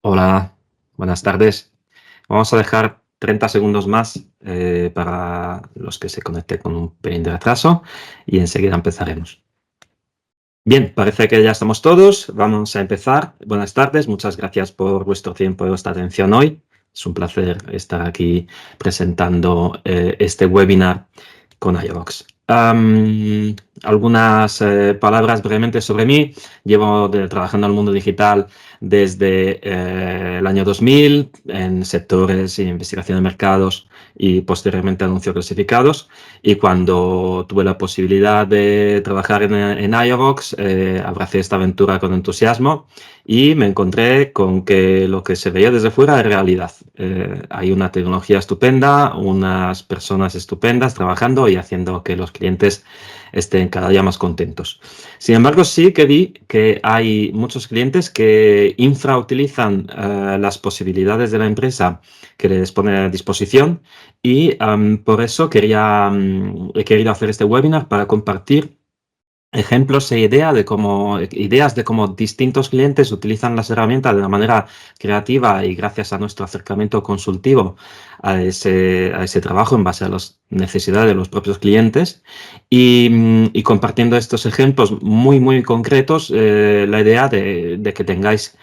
Hola, buenas tardes. Vamos a dejar 30 segundos más para los que se conecten con un pelín de retraso y enseguida empezaremos. Bien, parece que ya estamos todos. Vamos a empezar. Buenas tardes, muchas gracias por vuestro tiempo y vuestra atención hoy. Es un placer estar aquí presentando este webinar con iVox. Algunas palabras brevemente sobre mí. Llevo trabajando en el mundo digital desde el año 2000 en sectores de investigación de mercados y posteriormente anuncios clasificados. Y cuando tuve la posibilidad de trabajar en iVox, abracé esta aventura con entusiasmo y me encontré con que lo que se veía desde fuera es realidad. Hay una tecnología estupenda, unas personas estupendas trabajando y haciendo que los clientes estén cada día más contentos. Sin embargo, sí que vi que hay muchos clientes que infrautilizan las posibilidades de la empresa que les pone a disposición y por eso he querido hacer este webinar para compartir ejemplos e ideas de cómo distintos clientes utilizan las herramientas de una manera creativa y gracias a nuestro acercamiento consultivo a ese trabajo en base a las necesidades de los propios clientes y compartiendo estos ejemplos muy concretos, la idea de que tengáis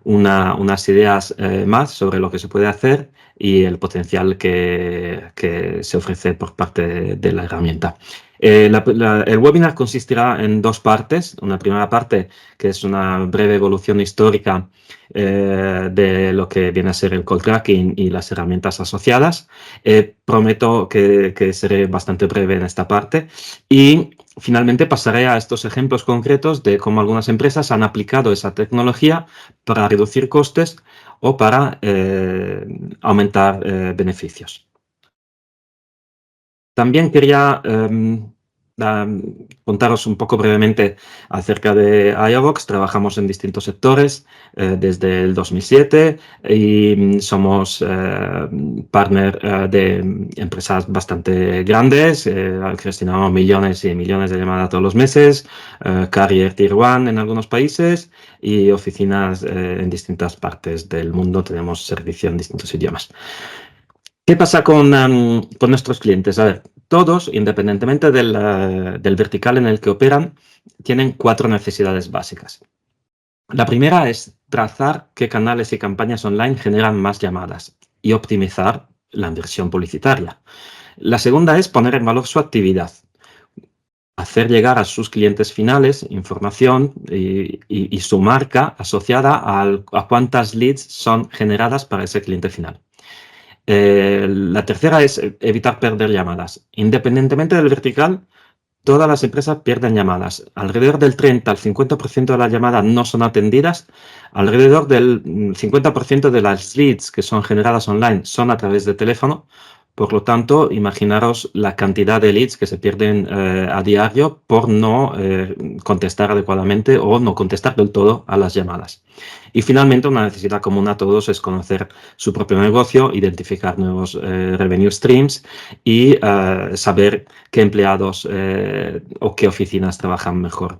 unas ideas más sobre lo que se puede hacer y el potencial que se ofrece por parte de la herramienta. El webinar consistirá en dos partes. Una primera parte, que es una breve evolución histórica de lo que viene a ser el cold tracking y las herramientas asociadas. Prometo que seré bastante breve en esta parte. Y finalmente pasaré a estos ejemplos concretos de cómo algunas empresas han aplicado esa tecnología para reducir costes o para aumentar beneficios. También quería contaros un poco brevemente acerca de iVox. Trabajamos en distintos sectores desde el 2007 y somos partner de empresas bastante grandes. Gestionamos millones y millones de llamadas todos los meses, carrier Tier 1 en algunos países y oficinas en distintas partes del mundo. Tenemos servicio en distintos idiomas. ¿Qué pasa con nuestros clientes? A ver, todos, independientemente del vertical en el que operan, tienen cuatro necesidades básicas. La primera es trazar qué canales y campañas online generan más llamadas y optimizar la inversión publicitaria. La segunda es poner en valor su actividad, hacer llegar a sus clientes finales información y su marca asociada a cuántas leads son generadas para ese cliente final. La tercera es evitar perder llamadas. Independientemente del vertical, todas las empresas pierden llamadas. Alrededor del 30 al 50% de las llamadas no son atendidas. Alrededor del 50% de las leads que son generadas online son a través de teléfono. Por lo tanto, imaginaros la cantidad de leads que se pierden a diario por no contestar adecuadamente o no contestar del todo a las llamadas. Y finalmente, una necesidad común a todos es conocer su propio negocio, identificar nuevos revenue streams y saber qué empleados o qué oficinas trabajan mejor.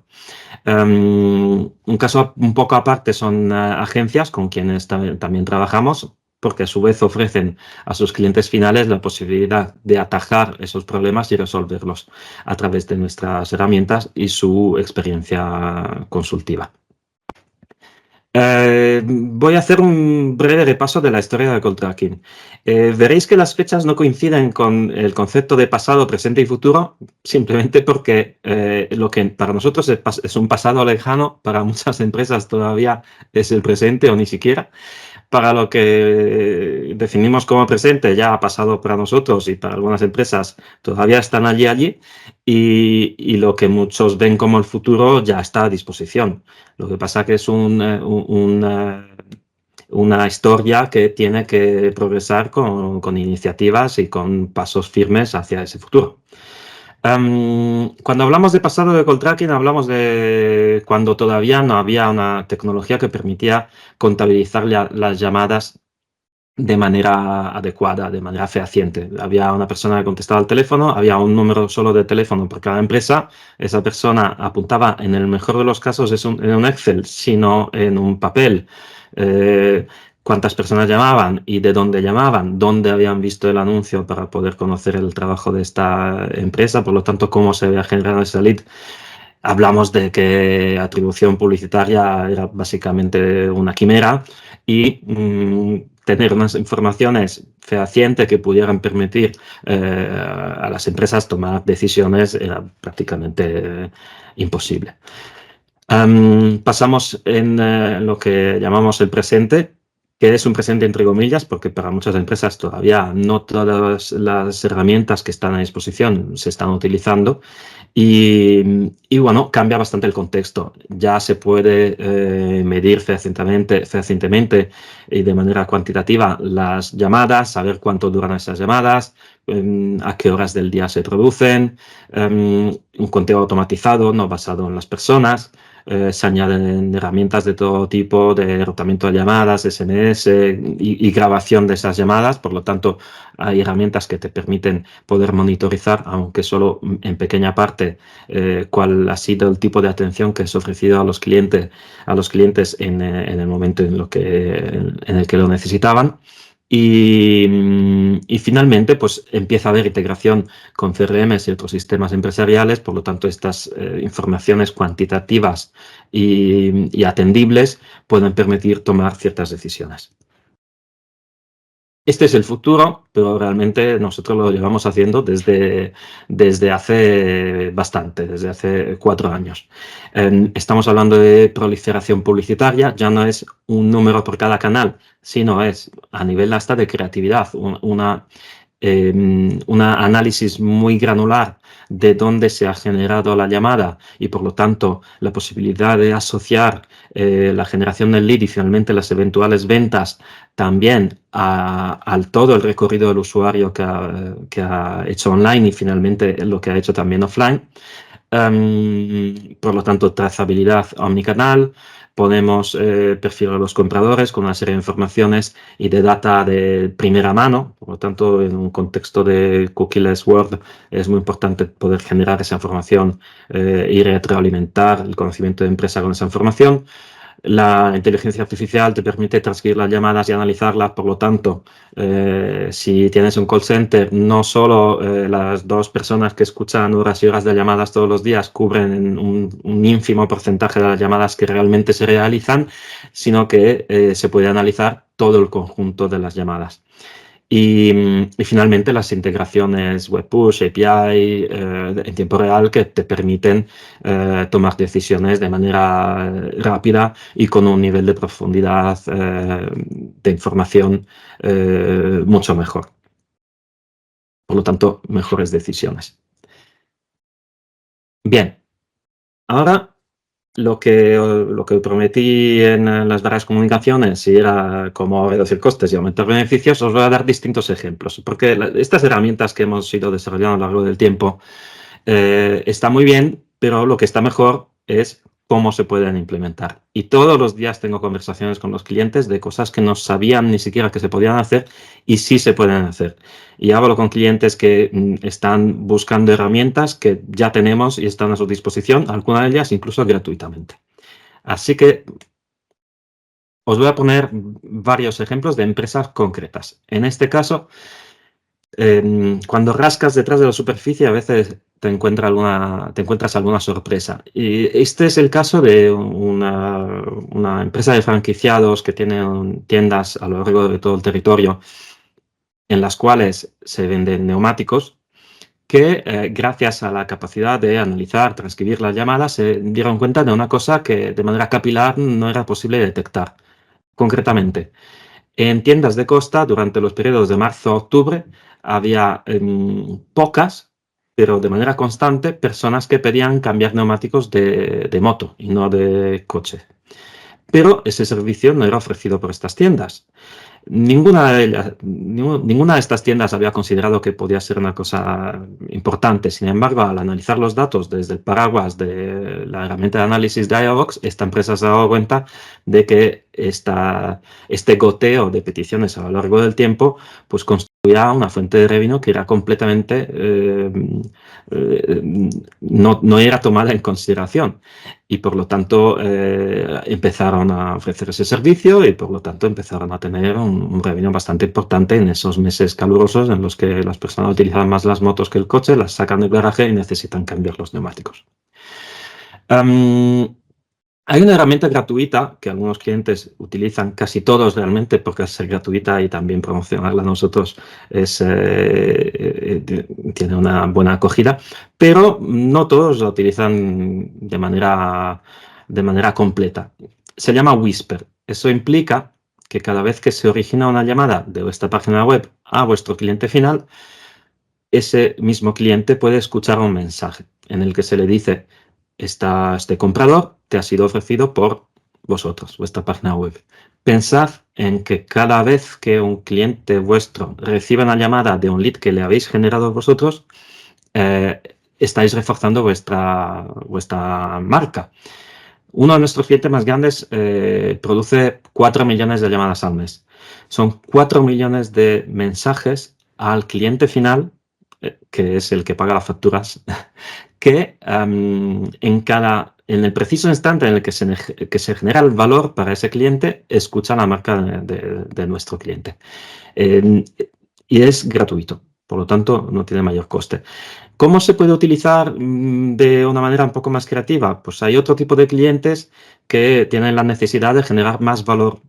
Un caso un poco aparte son agencias con quienes también trabajamos, porque a su vez ofrecen a sus clientes finales la posibilidad de atajar esos problemas y resolverlos a través de nuestras herramientas y su experiencia consultiva. Voy a hacer un breve repaso de la historia del cold tracking. Veréis que las fechas no coinciden con el concepto de pasado, presente y futuro, simplemente porque lo que para nosotros es un pasado lejano, para muchas empresas todavía es el presente o ni siquiera. Para lo que definimos como presente ya ha pasado para nosotros y para algunas empresas todavía están allí y lo que muchos ven como el futuro ya está a disposición. Lo que pasa que es una historia que tiene que progresar con iniciativas y con pasos firmes hacia ese futuro. Cuando hablamos de pasado de cold tracking, hablamos de cuando todavía no había una tecnología que permitía contabilizar las llamadas de manera adecuada, de manera fehaciente. Había una persona que contestaba al teléfono, había un número solo de teléfono por cada empresa, esa persona apuntaba en el mejor de los casos en un Excel, sino en un papel, cuántas personas llamaban y de dónde llamaban, dónde habían visto el anuncio para poder conocer el trabajo de esta empresa, por lo tanto, cómo se había generado esa lead. Hablamos de que atribución publicitaria era básicamente una quimera y tener unas informaciones fehacientes que pudieran permitir a las empresas tomar decisiones era prácticamente imposible. Pasamos en lo que llamamos el presente, que es un presente entre comillas, porque para muchas empresas todavía no todas las herramientas que están a disposición se están utilizando. Y bueno, cambia bastante el contexto. Ya se puede medir fehacientemente y de manera cuantitativa las llamadas, saber cuánto duran esas llamadas, a qué horas del día se producen, un conteo automatizado, no basado en las personas. Se añaden herramientas de todo tipo, de rotamiento de llamadas, SMS y grabación de esas llamadas. Por lo tanto, hay herramientas que te permiten poder monitorizar, aunque solo en pequeña parte, cuál ha sido el tipo de atención que es ofrecido a los clientes en el momento en el que lo necesitaban. Y finalmente, pues empieza a haber integración con CRMs y otros sistemas empresariales, por lo tanto, estas informaciones cuantitativas y atendibles pueden permitir tomar ciertas decisiones. Este es el futuro, pero realmente nosotros lo llevamos haciendo desde hace bastante, desde hace 4 años. Estamos hablando de proliferación publicitaria, ya no es un número por cada canal, sino es a nivel hasta de creatividad, un análisis muy granular de dónde se ha generado la llamada y por lo tanto la posibilidad de asociar la generación del lead y finalmente las eventuales ventas también al todo el recorrido del usuario que ha hecho online y finalmente lo que ha hecho también offline. Por lo tanto, trazabilidad omnicanal, podemos perfilar a los compradores con una serie de informaciones y de data de primera mano. Por lo tanto, en un contexto de cookieless world es muy importante poder generar esa información y retroalimentar el conocimiento de empresa con esa información. La inteligencia artificial te permite transcribir las llamadas y analizarlas, por lo tanto, si tienes un call center, no solo las 2 personas que escuchan horas y horas de llamadas todos los días cubren un ínfimo porcentaje de las llamadas que realmente se realizan, sino que se puede analizar todo el conjunto de las llamadas. Y finalmente las integraciones web push, API en tiempo real que te permiten tomar decisiones de manera rápida y con un nivel de profundidad de información mucho mejor. Por lo tanto, mejores decisiones. Bien, ahora lo que prometí en las varias comunicaciones, si era cómo reducir costes y aumentar beneficios, os voy a dar distintos ejemplos, porque estas herramientas que hemos ido desarrollando a lo largo del tiempo está muy bien, pero lo que está mejor es cómo se pueden implementar. Y todos los días tengo conversaciones con los clientes de cosas que no sabían ni siquiera que se podían hacer y sí se pueden hacer. Y hablo con clientes que están buscando herramientas que ya tenemos y están a su disposición, algunas de ellas incluso gratuitamente. Así que os voy a poner varios ejemplos de empresas concretas. En este caso, cuando rascas detrás de la superficie a veces te encuentras alguna sorpresa. Y este es el caso de una empresa de franquiciados que tiene tiendas a lo largo de todo el territorio en las cuales se venden neumáticos que gracias a la capacidad de analizar, transcribir las llamadas, se dieron cuenta de una cosa que de manera capilar no era posible detectar. Concretamente, en tiendas de costa, durante los periodos de marzo a octubre, había pocas, pero de manera constante, personas que pedían cambiar neumáticos de moto y no de coche. Pero ese servicio no era ofrecido por estas tiendas. Ninguna de estas tiendas había considerado que podía ser una cosa importante. Sin embargo, al analizar los datos desde el paraguas de la herramienta de análisis de iVox, esta empresa se ha dado cuenta de que este goteo de peticiones a lo largo del tiempo pues, constituye constituía una fuente de revenue que era completamente, no era tomada en consideración. Y por lo tanto empezaron a ofrecer ese servicio y por lo tanto empezaron a tener un revenue bastante importante en esos meses calurosos en los que las personas utilizan más las motos que el coche, las sacan del garaje y necesitan cambiar los neumáticos. Hay una herramienta gratuita que algunos clientes utilizan, casi todos realmente, porque al ser gratuita y también promocionarla a nosotros tiene una buena acogida, pero no todos la utilizan de manera completa. Se llama Whisper. Eso implica que cada vez que se origina una llamada de vuestra página web a vuestro cliente final, ese mismo cliente puede escuchar un mensaje en el que se le dice: este comprador te ha sido ofrecido por vosotros, vuestra página web. Pensad en que cada vez que un cliente vuestro recibe una llamada de un lead que le habéis generado vosotros, estáis reforzando vuestra marca. Uno de nuestros clientes más grandes produce 4 millones de llamadas al mes. Son 4 millones de mensajes al cliente final, que es el que paga las facturas, que en el preciso instante en el que se genera el valor para ese cliente, escucha la marca de nuestro cliente. Y es gratuito, por lo tanto no tiene mayor coste. ¿Cómo se puede utilizar de una manera un poco más creativa? Pues hay otro tipo de clientes que tienen la necesidad de generar más valor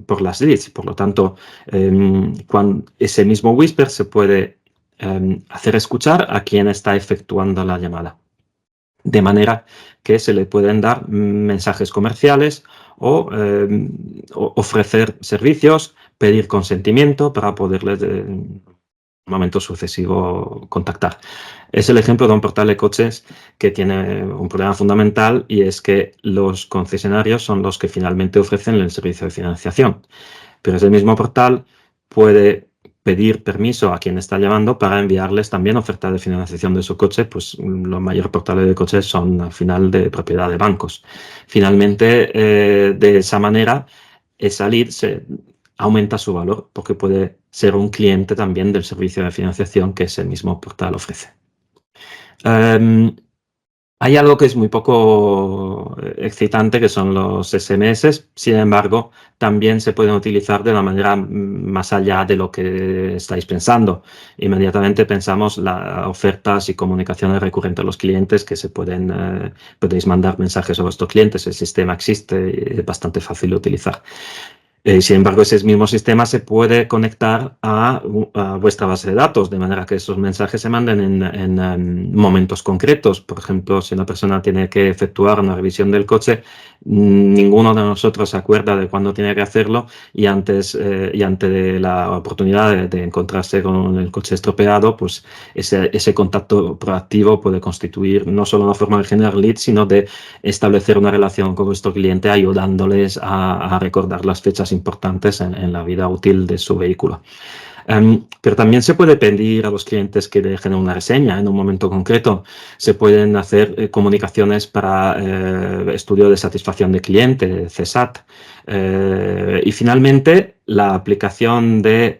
por las leads. Por lo tanto, ese mismo Whisper se puede hacer escuchar a quien está efectuando la llamada. De manera que se le pueden dar mensajes comerciales o ofrecer servicios, pedir consentimiento para poderles en un momento sucesivo contactar. Es el ejemplo de un portal de coches que tiene un problema fundamental, y es que los concesionarios son los que finalmente ofrecen el servicio de financiación. Pero ese mismo portal puede pedir permiso a quien está llamando para enviarles también oferta de financiación de su coche, pues los mayores portales de coches son al final de propiedad de bancos. Finalmente, de esa manera, esa lead aumenta su valor porque puede ser un cliente también del servicio de financiación que ese mismo portal ofrece. Hay algo que es muy poco excitante, que son los SMS. Sin embargo, también se pueden utilizar de una manera más allá de lo que estáis pensando. Inmediatamente pensamos las ofertas y comunicaciones recurrentes a los clientes que podéis mandar mensajes a vuestros clientes. El sistema existe y es bastante fácil de utilizar. Sin embargo, ese mismo sistema se puede conectar a vuestra base de datos, de manera que esos mensajes se manden en momentos concretos. Por ejemplo, si una persona tiene que efectuar una revisión del coche, ninguno de nosotros se acuerda de cuándo tiene que hacerlo, y ante la oportunidad de encontrarse con el coche estropeado, pues ese contacto proactivo puede constituir no solo una forma de generar leads, sino de establecer una relación con vuestro cliente, ayudándoles a recordar las fechas importantes en la vida útil de su vehículo. Pero también se puede pedir a los clientes que dejen una reseña en un momento concreto. Se pueden hacer comunicaciones para estudio de satisfacción de cliente, CSAT. Y finalmente, la aplicación de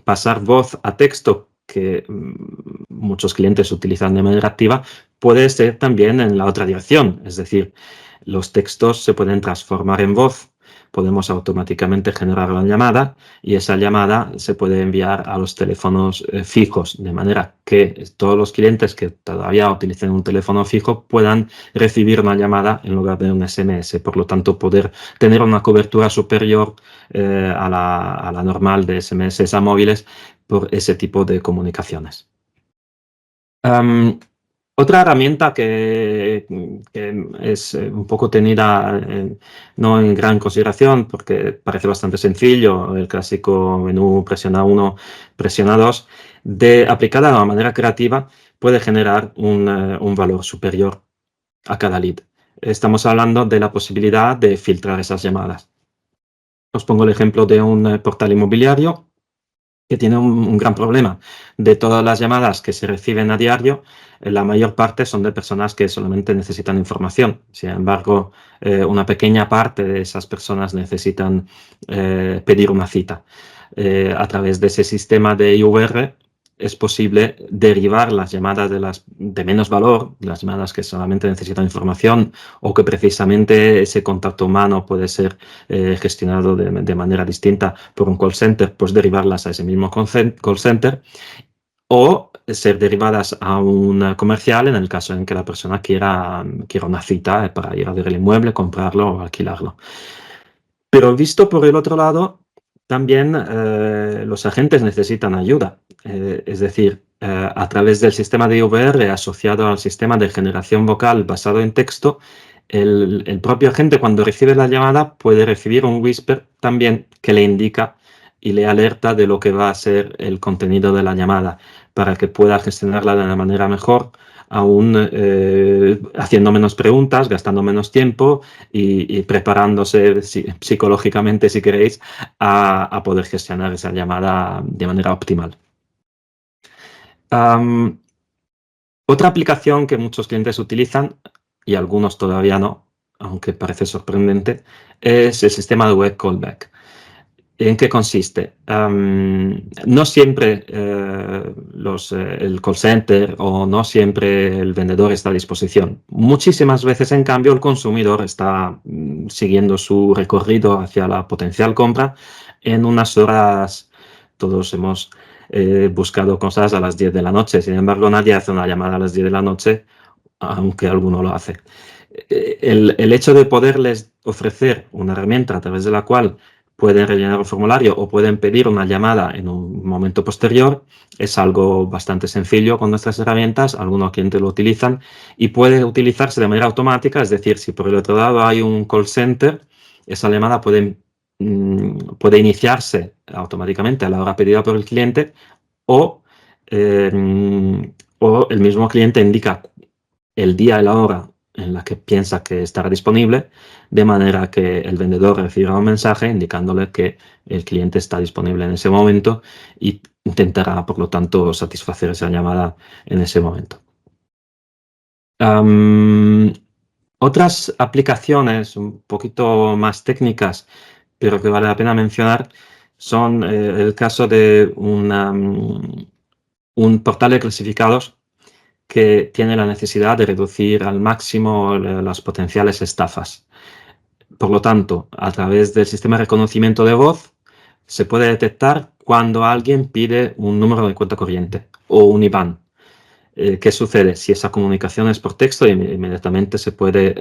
pasar voz a texto, que muchos clientes utilizan de manera activa, puede ser también en la otra dirección. Es decir, los textos se pueden transformar en voz. Podemos automáticamente generar la llamada y esa llamada se puede enviar a los teléfonos fijos, de manera que todos los clientes que todavía utilicen un teléfono fijo puedan recibir una llamada en lugar de un SMS. Por lo tanto, poder tener una cobertura superior a la normal de SMS a móviles por ese tipo de comunicaciones. Otra herramienta que es un poco tenida no en gran consideración, porque parece bastante sencillo, el clásico menú presiona 1, presiona 2, aplicada de una manera creativa, puede generar un valor superior a cada lead. Estamos hablando de la posibilidad de filtrar esas llamadas. Os pongo el ejemplo de un portal inmobiliario que tiene un gran problema. De todas las llamadas que se reciben a diario, la mayor parte son de personas que solamente necesitan información. Sin embargo, una pequeña parte de esas personas necesitan pedir una cita. a través de ese sistema de IVR es posible derivar las llamadas de menos valor, las llamadas que solamente necesitan información o que precisamente ese contacto humano puede ser gestionado de manera distinta por un call center, pues derivarlas a ese mismo call center o ser derivadas a un comercial en el caso en que la persona quiera una cita para ir a ver el inmueble, comprarlo o alquilarlo. Pero visto por el otro lado, también los agentes necesitan ayuda. Es decir, a través del sistema de IVR asociado al sistema de generación vocal basado en texto, el propio agente cuando recibe la llamada puede recibir un whisper también que le indica y le alerta de lo que va a ser el contenido de la llamada para que pueda gestionarla de una manera mejor, aún haciendo menos preguntas, gastando menos tiempo y preparándose psicológicamente, si queréis, a poder gestionar esa llamada de manera optimal. Otra aplicación que muchos clientes utilizan, y algunos todavía no, aunque parece sorprendente, es el sistema de web callback. ¿En qué consiste? No siempre el call center o no siempre el vendedor está a disposición. Muchísimas veces, en cambio, el consumidor está siguiendo su recorrido hacia la potencial compra en unas horas. Todos hemos buscado cosas a las 10 de la noche. Sin embargo, nadie hace una llamada a las 10 de la noche, aunque alguno lo hace. El hecho de poderles ofrecer una herramienta a través de la cual pueden rellenar un formulario o pueden pedir una llamada en un momento posterior es algo bastante sencillo con nuestras herramientas. Algunos clientes lo utilizan y puede utilizarse de manera automática. Es decir, si por el otro lado hay un call center, esa llamada puede iniciarse automáticamente a la hora pedida por el cliente o el mismo cliente indica el día y la hora en la que piensa que estará disponible, de manera que el vendedor recibirá un mensaje indicándole que el cliente está disponible en ese momento y intentará, por lo tanto, satisfacer esa llamada en ese momento. Otras aplicaciones un poquito más técnicas, pero que vale la pena mencionar, son el caso de un portal de clasificados que tiene la necesidad de reducir al máximo las potenciales estafas. Por lo tanto, a través del sistema de reconocimiento de voz, se puede detectar cuando alguien pide un número de cuenta corriente o un IBAN. ¿Qué sucede? Si esa comunicación es por texto, inmediatamente se puede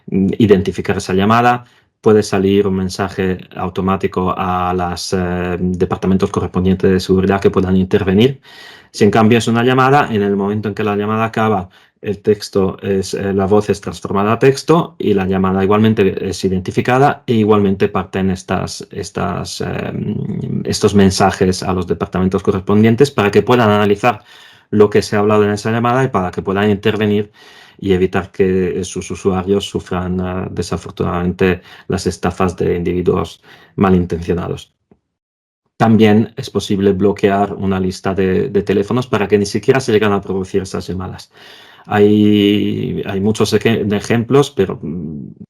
identificar esa llamada, puede salir un mensaje automático a los departamentos correspondientes de seguridad que puedan intervenir. Si en cambio es una llamada, en el momento en que la llamada acaba, la voz es transformada a texto y la llamada igualmente es identificada e igualmente parten estos mensajes a los departamentos correspondientes para que puedan analizar lo que se ha hablado en esa llamada y para que puedan intervenir y evitar que sus usuarios sufran desafortunadamente las estafas de individuos malintencionados. También es posible bloquear una lista de teléfonos para que ni siquiera se lleguen a producir esas llamadas. Hay muchos ejemplos, pero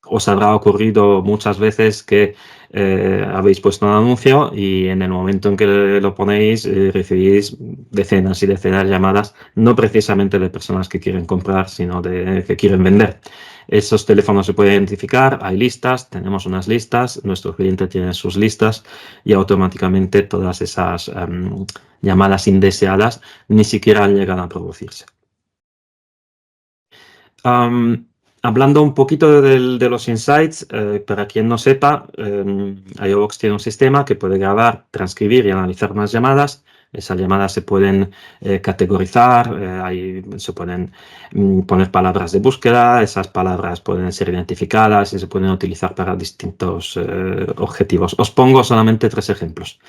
os habrá ocurrido muchas veces que habéis puesto un anuncio y en el momento en que lo ponéis recibís decenas y decenas de llamadas, no precisamente de personas que quieren comprar, sino de que quieren vender. Esos teléfonos se pueden identificar, hay listas, tenemos unas listas, nuestro cliente tiene sus listas y automáticamente todas esas llamadas indeseadas ni siquiera llegan a producirse. Hablando un poquito de los insights, para quien no sepa, iVox tiene un sistema que puede grabar, transcribir y analizar unas llamadas. Esas llamadas se pueden categorizar, se pueden poner palabras de búsqueda, esas palabras pueden ser identificadas y se pueden utilizar para distintos objetivos. Os pongo solamente 3 ejemplos.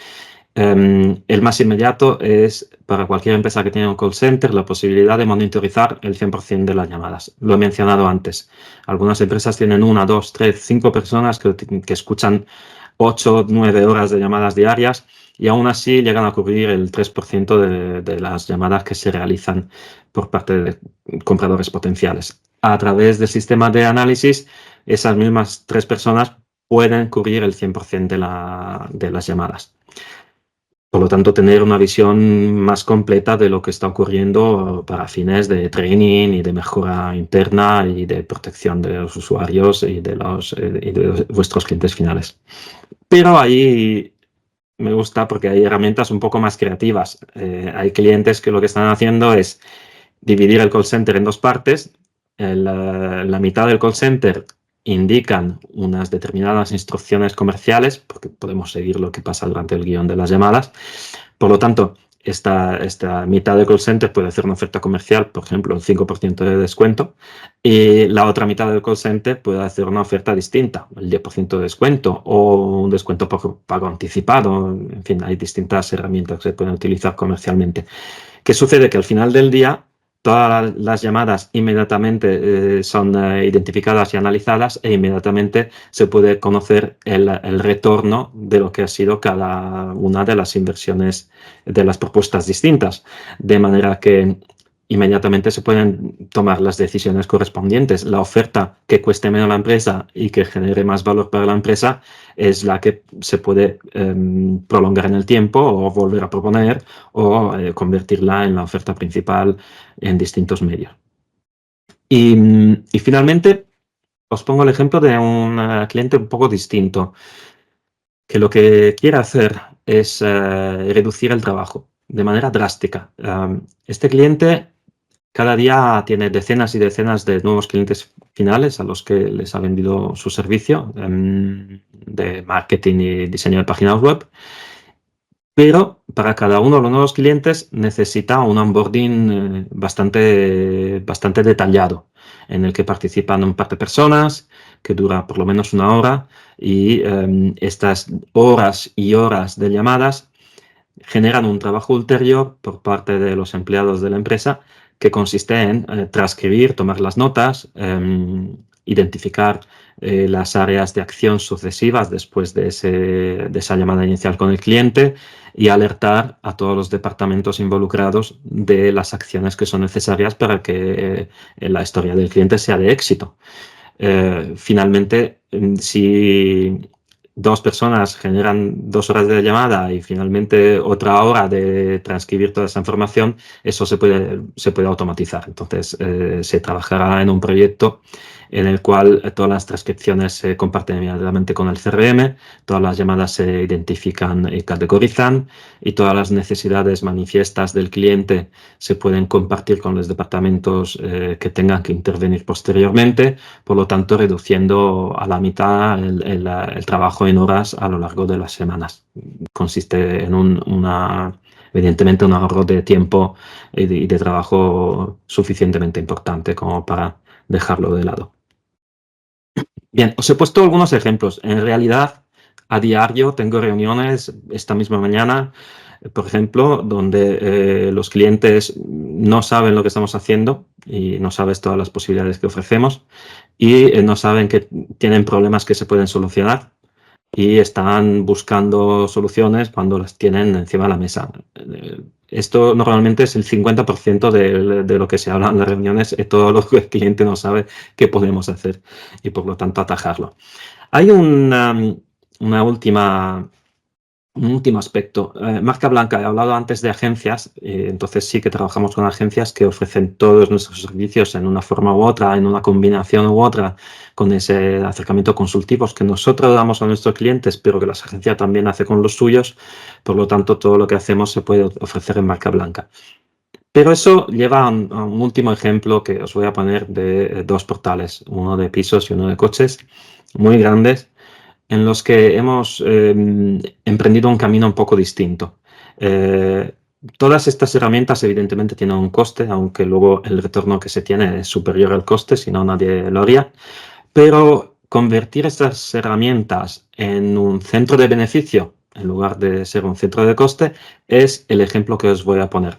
El más inmediato es para cualquier empresa que tenga un call center la posibilidad de monitorizar el 100% de las llamadas. Lo he mencionado antes. Algunas empresas tienen 1, 2, 3, 5 personas que escuchan 8, 9 horas de llamadas diarias y aún así llegan a cubrir el 3% de las llamadas que se realizan por parte de compradores potenciales. A través del sistema de análisis, esas mismas 3 personas pueden cubrir el 100% de las llamadas. Por lo tanto, tener una visión más completa de lo que está ocurriendo para fines de training y de mejora interna y de protección de los usuarios y de vuestros clientes finales. Pero ahí me gusta porque hay herramientas un poco más creativas. Hay clientes que lo que están haciendo es dividir el call center en dos partes. La mitad del call center indican unas determinadas instrucciones comerciales, porque podemos seguir lo que pasa durante el guión de las llamadas. Por lo tanto, esta mitad del call center puede hacer una oferta comercial, por ejemplo, un 5% de descuento, y la otra mitad del call center puede hacer una oferta distinta, el 10% de descuento o un descuento por pago anticipado. En fin, hay distintas herramientas que se pueden utilizar comercialmente. ¿Qué sucede? Que al final del día todas las llamadas inmediatamente son identificadas y analizadas e inmediatamente se puede conocer el retorno de lo que ha sido cada una de las inversiones de las propuestas distintas. De manera que inmediatamente se pueden tomar las decisiones correspondientes. La oferta que cueste menos a la empresa y que genere más valor para la empresa es la que se puede prolongar en el tiempo o volver a proponer o convertirla en la oferta principal en distintos medios. Y finalmente, os pongo el ejemplo de un cliente un poco distinto, que lo que quiere hacer es reducir el trabajo de manera drástica. Este cliente cada día tiene decenas y decenas de nuevos clientes finales a los que les ha vendido su servicio de marketing y diseño de páginas web. Pero para cada uno de los nuevos clientes necesita un onboarding bastante detallado, en el que participan un par de personas, que dura por lo menos una hora, y estas horas y horas de llamadas generan un trabajo ulterior por parte de los empleados de la empresa que consiste en transcribir, tomar las notas, identificar las áreas de acción sucesivas después de esa llamada inicial con el cliente y alertar a todos los departamentos involucrados de las acciones que son necesarias para que la historia del cliente sea de éxito. Finalmente, si dos personas generan 2 horas de llamada y finalmente otra hora de transcribir toda esa información, eso se puede automatizar. Entonces, se trabajará en un proyecto en el cual todas las transcripciones se comparten inmediatamente con el CRM, todas las llamadas se identifican y categorizan y todas las necesidades manifiestas del cliente se pueden compartir con los departamentos que tengan que intervenir posteriormente, por lo tanto reduciendo a la mitad el trabajo en horas a lo largo de las semanas. Consiste en evidentemente un ahorro de tiempo y de trabajo suficientemente importante como para dejarlo de lado. Bien, os he puesto algunos ejemplos. En realidad, a diario tengo reuniones esta misma mañana, por ejemplo, donde los clientes no saben lo que estamos haciendo y no sabes todas las posibilidades que ofrecemos y no saben que tienen problemas que se pueden solucionar y están buscando soluciones cuando las tienen encima de la mesa. Esto normalmente es el 50% de lo que se habla en las reuniones, es todo lo que el cliente no sabe qué podemos hacer y por lo tanto atajarlo. Hay un último aspecto. Marca blanca, he hablado antes de agencias, entonces sí que trabajamos con agencias que ofrecen todos nuestros servicios en una forma u otra, en una combinación u otra, con ese acercamiento consultivo que nosotros damos a nuestros clientes, pero que las agencias también hacen con los suyos. Por lo tanto, todo lo que hacemos se puede ofrecer en marca blanca. Pero eso lleva a un último ejemplo que os voy a poner de dos portales, uno de pisos y uno de coches, muy grandes, en los que hemos emprendido un camino un poco distinto. Eh, Todas estas herramientas evidentemente tienen un coste, aunque luego el retorno que se tiene es superior al coste, si no nadie lo haría. Pero convertir estas herramientas en un centro de beneficio, en lugar de ser un centro de coste, es el ejemplo que os voy a poner.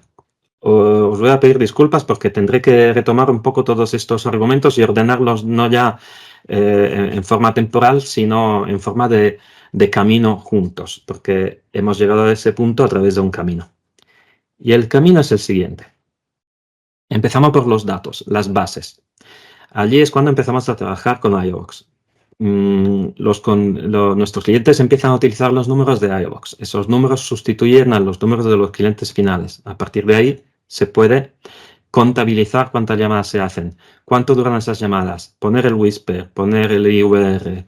Os voy a pedir disculpas porque tendré que retomar un poco todos estos argumentos y ordenarlos no ya en forma temporal, sino en forma de camino juntos, porque hemos llegado a ese punto a través de un camino. Y el camino es el siguiente. Empezamos por los datos, las bases. Allí es cuando empezamos a trabajar con iVoox. nuestros clientes empiezan a utilizar los números de iVoox. Esos números sustituyen a los números de los clientes finales. A partir de ahí se puede contabilizar cuántas llamadas se hacen, cuánto duran esas llamadas, poner el whisper, poner el IVR,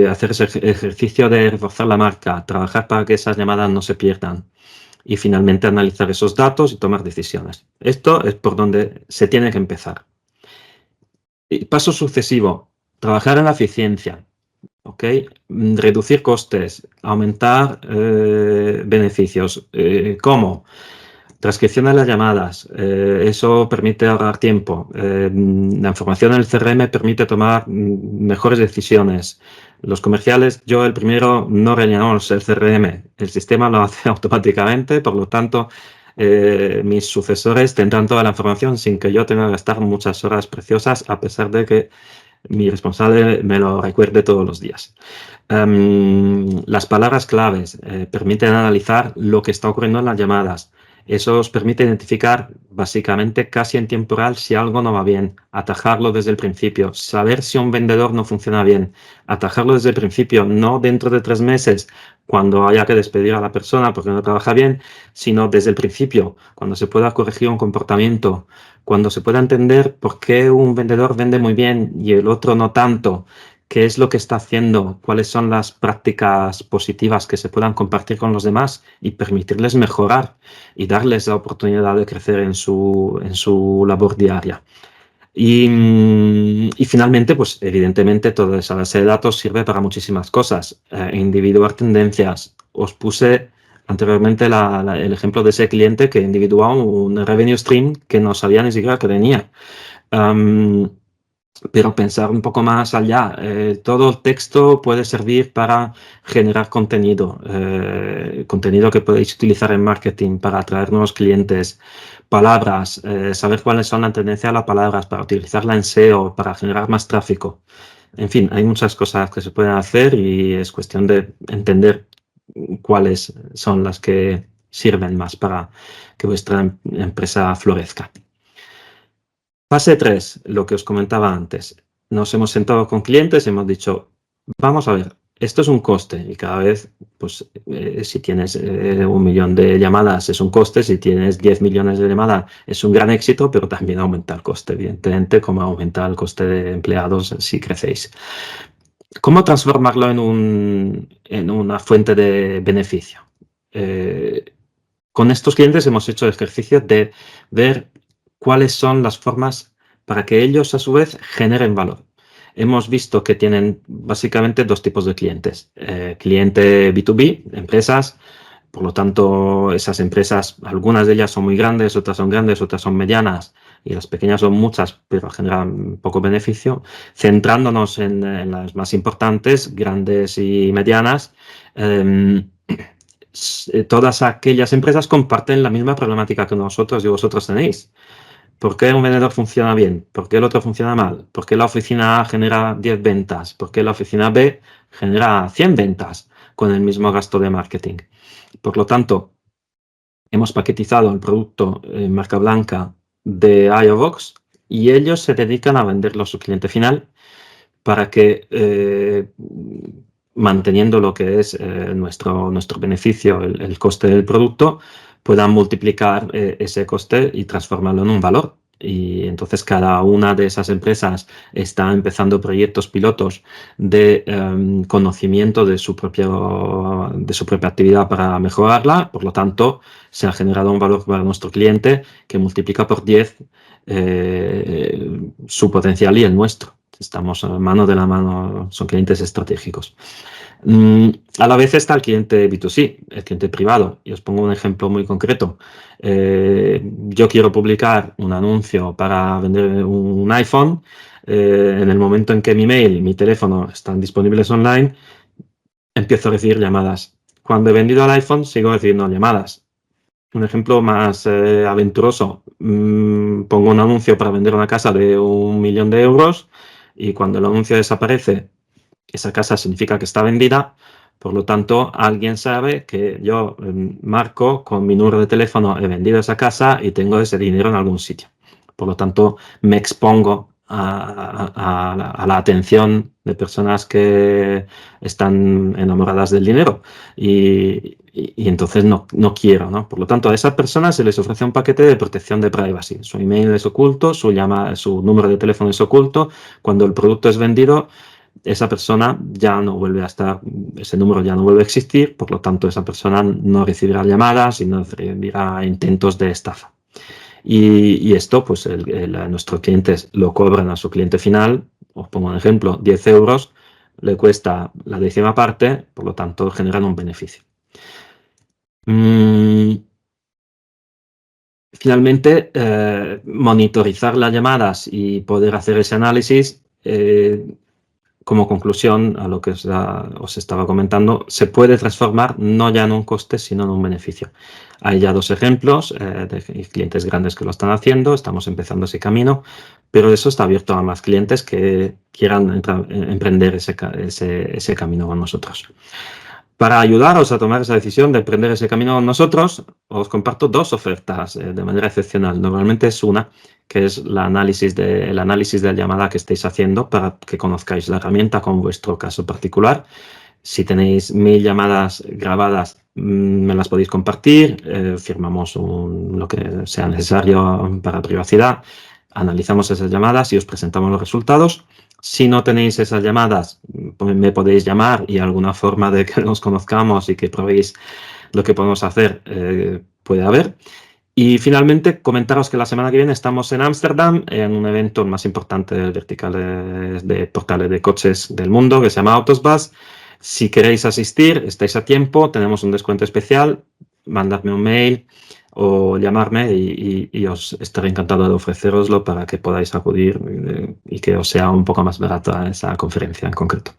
hacer ese ejercicio de reforzar la marca, trabajar para que esas llamadas no se pierdan y finalmente analizar esos datos y tomar decisiones. Esto es por donde se tiene que empezar. Y paso sucesivo, trabajar en la eficiencia. ¿Ok? Reducir costes, aumentar beneficios. ¿Cómo? Transcripción de las llamadas. Eso permite ahorrar tiempo. La información en el CRM permite tomar mejores decisiones. Los comerciales, yo el primero, no rellenamos el CRM. El sistema lo hace automáticamente, por lo tanto, mis sucesores tendrán toda la información sin que yo tenga que gastar muchas horas preciosas, a pesar de que mi responsable me lo recuerde todos los días. Las palabras claves permiten analizar lo que está ocurriendo en las llamadas. Eso os permite identificar básicamente casi en tiempo real si algo no va bien, atajarlo desde el principio, saber si un vendedor no funciona bien, atajarlo desde el principio, no dentro de 3 meses cuando haya que despedir a la persona porque no trabaja bien, sino desde el principio, cuando se pueda corregir un comportamiento, cuando se pueda entender por qué un vendedor vende muy bien y el otro no tanto, qué es lo que está haciendo, cuáles son las prácticas positivas que se puedan compartir con los demás y permitirles mejorar y darles la oportunidad de crecer en su labor diaria. Y finalmente, pues evidentemente toda esa base de datos sirve para muchísimas cosas. Individuar tendencias. Os puse anteriormente el ejemplo de ese cliente que individuaba un revenue stream que no sabía ni siquiera que tenía. Pero pensar un poco más allá. Todo el texto puede servir para generar contenido, contenido que podéis utilizar en marketing para atraer nuevos clientes. Palabras, saber cuáles son la tendencia de las palabras para utilizarla en SEO, para generar más tráfico. En fin, hay muchas cosas que se pueden hacer y es cuestión de entender cuáles son las que sirven más para que vuestra empresa florezca. Fase 3, lo que os comentaba antes. Nos hemos sentado con clientes y hemos dicho, vamos a ver, esto es un coste y cada vez, pues, si tienes 1 millón de llamadas es un coste, si tienes 10 millones de llamadas es un gran éxito, pero también aumenta el coste, evidentemente, como aumenta el coste de empleados si crecéis. ¿Cómo transformarlo en una fuente de beneficio? Con estos clientes hemos hecho el ejercicio de ver cuáles son las formas para que ellos a su vez generen valor. Hemos visto que tienen básicamente 2 tipos de clientes. Cliente B2B, empresas, por lo tanto esas empresas, algunas de ellas son muy grandes, otras son medianas y las pequeñas son muchas, pero generan poco beneficio. Centrándonos en las más importantes, grandes y medianas, todas aquellas empresas comparten la misma problemática que nosotros y vosotros tenéis. ¿Por qué un vendedor funciona bien? ¿Por qué el otro funciona mal? ¿Por qué la oficina A genera 10 ventas? ¿Por qué la oficina B genera 100 ventas con el mismo gasto de marketing? Por lo tanto, hemos paquetizado el producto en marca blanca de iVoox y ellos se dedican a venderlo a su cliente final para que, manteniendo lo que es nuestro beneficio, el coste del producto, puedan multiplicar ese coste y transformarlo en un valor. Y entonces cada una de esas empresas está empezando proyectos pilotos de conocimiento de su propia actividad para mejorarla. Por lo tanto, se ha generado un valor para nuestro cliente que multiplica por 10 su potencial y el nuestro. Estamos mano de la mano, son clientes estratégicos. A la vez está el cliente B2C, el cliente privado. Y os pongo un ejemplo muy concreto. Yo quiero publicar un anuncio para vender un iPhone. En el momento en que mi mail y mi teléfono están disponibles online, empiezo a recibir llamadas. Cuando he vendido el iPhone, sigo recibiendo llamadas. Un ejemplo más aventuroso. Pongo un anuncio para vender una casa de 1 millón de euros y cuando el anuncio desaparece, esa casa significa que está vendida. Por lo tanto, alguien sabe que yo marco con mi número de teléfono, he vendido esa casa y tengo ese dinero en algún sitio. Por lo tanto, me expongo a la atención de personas que están enamoradas del dinero y entonces no quiero, ¿no? Por lo tanto, a esas personas se les ofrece un paquete de protección de privacy. Su email es oculto, su número de teléfono es oculto. Cuando el producto es vendido, esa persona ya no vuelve a estar, ese número ya no vuelve a existir, por lo tanto, esa persona no recibirá llamadas y no recibirá intentos de estafa. Y esto, pues nuestros clientes lo cobran a su cliente final. Os pongo un ejemplo, 10 euros le cuesta la décima parte, por lo tanto generan un beneficio. Finalmente, monitorizar las llamadas y poder hacer ese análisis, como conclusión a lo que os estaba comentando, se puede transformar no ya en un coste, sino en un beneficio. Hay ya 2 ejemplos de clientes grandes que lo están haciendo, estamos empezando ese camino, pero eso está abierto a más clientes que quieran emprender ese camino con nosotros. Para ayudaros a tomar esa decisión de emprender ese camino con nosotros, os comparto 2 ofertas de manera excepcional. Normalmente es una, que es el análisis de la llamada que estéis haciendo para que conozcáis la herramienta con vuestro caso particular. Si tenéis 1000 llamadas grabadas, me las podéis compartir, firmamos lo que sea necesario para privacidad, analizamos esas llamadas y os presentamos los resultados. Si no tenéis esas llamadas, me podéis llamar y alguna forma de que nos conozcamos y que probéis lo que podemos hacer puede haber. Y finalmente, comentaros que la semana que viene estamos en Ámsterdam en un evento más importante de verticales de portales de coches del mundo que se llama Autosbus. Si queréis asistir, estáis a tiempo, tenemos un descuento especial, mandadme un mail o llamarme y os estaré encantado de ofreceroslo para que podáis acudir y que os sea un poco más barata esa conferencia en concreto.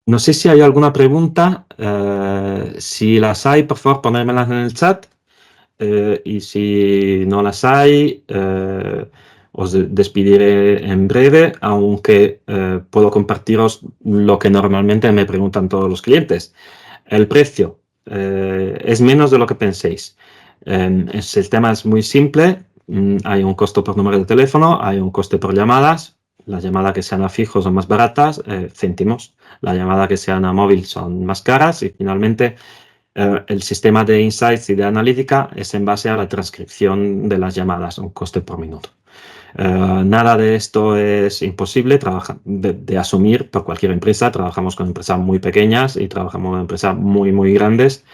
No sé si hay alguna pregunta. Si las hay, por favor, ponérmelas en el chat. Y si no las hay, os despediré en breve, aunque puedo compartiros lo que normalmente me preguntan todos los clientes. El precio es menos de lo que penséis. El tema es muy simple. Hay un costo por número de teléfono, hay un coste por llamadas. Las llamadas que sean a fijo son más baratas, céntimos. Las llamadas que sean a móvil son más caras y finalmente el sistema de insights y de analítica es en base a la transcripción de las llamadas, un coste por minuto. Nada de esto es imposible de asumir por cualquier empresa. Trabajamos con empresas muy pequeñas y trabajamos con empresas muy, muy grandes.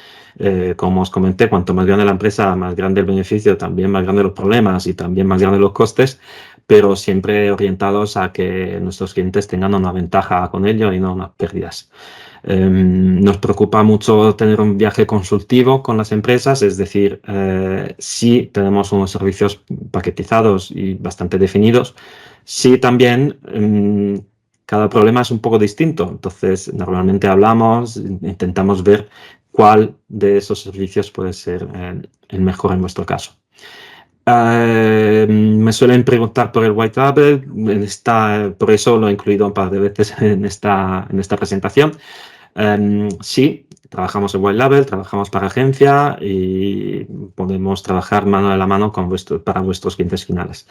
Como os comenté, cuanto más grande la empresa, más grande el beneficio, también más grandes los problemas y también más grandes los costes, pero siempre orientados a que nuestros clientes tengan una ventaja con ello y no unas pérdidas. Nos preocupa mucho tener un viaje consultivo con las empresas, es decir, sí tenemos unos servicios paquetizados y bastante definidos, sí también cada problema es un poco distinto, entonces normalmente hablamos, intentamos ver cuál de esos servicios puede ser el mejor en vuestro caso. Me suelen preguntar por el White Label, por eso lo he incluido un par de veces en esta presentación. Sí, trabajamos en White Label, trabajamos para agencia y podemos trabajar mano de la mano para vuestros clientes finales.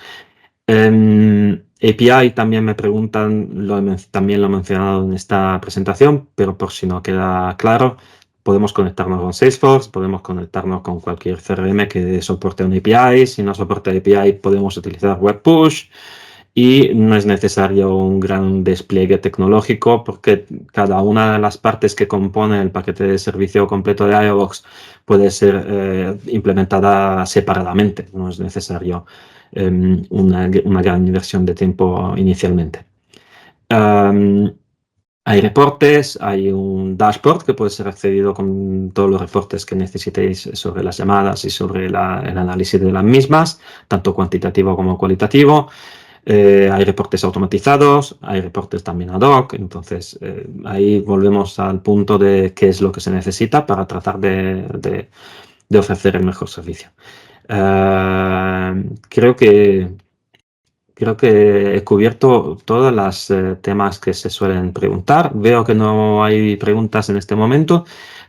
API también me preguntan, también lo he mencionado en esta presentación, pero por si no queda claro, podemos conectarnos con Salesforce, podemos conectarnos con cualquier CRM que soporte un API. Si no soporta API, podemos utilizar Webpush. Y no es necesario un gran despliegue tecnológico porque cada una de las partes que compone el paquete de servicio completo de iObox puede ser implementada separadamente. No es necesario una gran inversión de tiempo inicialmente. Hay reportes, hay un dashboard que puede ser accedido con todos los reportes que necesitéis sobre las llamadas y sobre el análisis de las mismas, tanto cuantitativo como cualitativo. Hay reportes automatizados, hay reportes también ad hoc, entonces ahí volvemos al punto de qué es lo que se necesita para tratar de ofrecer el mejor servicio. Creo que he cubierto todos los temas que se suelen preguntar. Veo que no hay preguntas en este momento,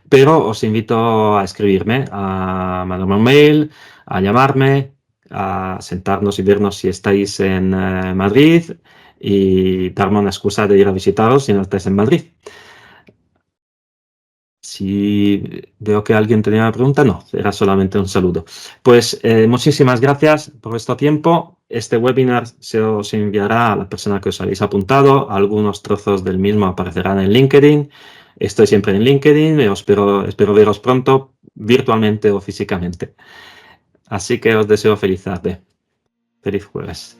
pero os invito a escribirme, a mandarme un mail, a llamarme. a sentarnos y vernos si estáis en Madrid y darme una excusa de ir a visitaros si no estáis en Madrid. Si veo que alguien tenía una pregunta, no, era solamente un saludo. Pues muchísimas gracias por vuestro tiempo. Este webinar se os enviará a la persona que os habéis apuntado. Algunos trozos del mismo aparecerán en LinkedIn. Estoy siempre en LinkedIn y espero veros pronto, virtualmente o físicamente. Así que os deseo feliz tarde. Feliz jueves.